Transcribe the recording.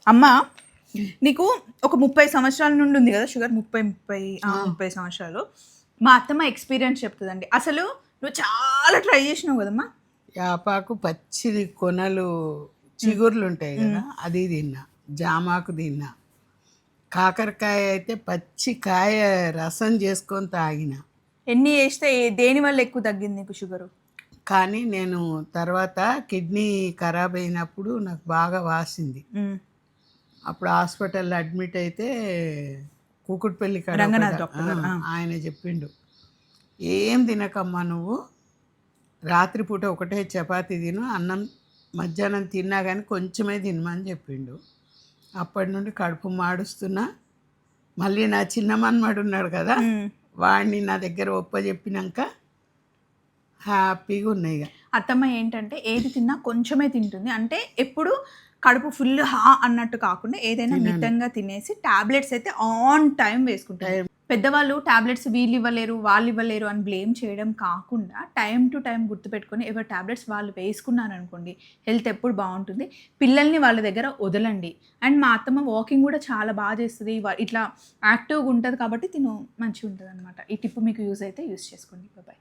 అమ్మ నీకు ఒక 30 సంవత్సరాల నుండి ఉంది కదా షుగర్ 30 సంవత్సరాలు. మా అత్తమ్మ ఎక్స్‌పీరియన్స్ చెప్తదండి. అసలు నువ్వు చాలా ట్రై చేసినావు కదమ్మా! యాపాకు పచ్చిది కొనలు చిగుర్లుంటాయి కదా, అది తిన్నా. జామాకు తిన్నా. కాకరకాయ అయితే పచ్చి కాయ రసం చేసుకొని తాగిన. ఎన్ని చేస్తే దేనివల్ల ఎక్కువ తగ్గింది నీకు షుగరు? కానీ నేను తర్వాత కిడ్నీ ఖరాబ్ అయినప్పుడు నాకు బాగా వాసింది. అప్పుడు హాస్పిటల్లో అడ్మిట్ అయితే కూకుట్పల్లి కాడ రంగనాథ్ డాక్టర్ గారు. ఆయన చెప్పిండు, ఏం తినకమ్మా నువ్వు, రాత్రిపూట ఒకటే చపాతీ తిను, అన్నం మధ్యాహ్నం తిన్నా కానీ కొంచెమే తినమని చెప్పిండు. అప్పటి నుండి కడుపు మాడుస్తున్నా. మళ్ళీ నా చిన్న మన్మడు ఉన్నాడు కదా, వాడిని నా దగ్గర ఒప్పజెప్పినాక హ్యాపీగా ఉన్నాయి. అత్తమ్మ ఏంటంటే ఏది తిన్నా కొంచెమే తింటుంది. అంటే ఎప్పుడు కడుపు ఫుల్ అన్నట్టు కాకుండా ఏదైనా మితంగా తినేసి టాబ్లెట్స్ అయితే ఆన్ టైం వేసుకుంటారు. పెద్దవాళ్ళు టాబ్లెట్స్ వీళ్ళు ఇవ్వలేరు వాళ్ళు ఇవ్వలేరు అని బ్లేమ్ చేయడం కాకుండా టైం టు టైం గుర్తుపెట్టుకొని ఎవరి టాబ్లెట్స్ వాళ్ళు వేసుకున్నారనుకోండి హెల్త్ ఎప్పుడు బాగుంటుంది. పిల్లల్ని వాళ్ళ దగ్గర వదలండి. అండ్ మా అత్తమ్మ వాకింగ్ కూడా చాలా బాగా చేస్తుంది. ఇట్లా యాక్టివ్గా ఉంటుంది కాబట్టి తిను మంచిగా ఉంటుంది అనమాట. ఈ టిప్ మీకు యూజ్ అయితే యూజ్ చేసుకోండి. బాయ్.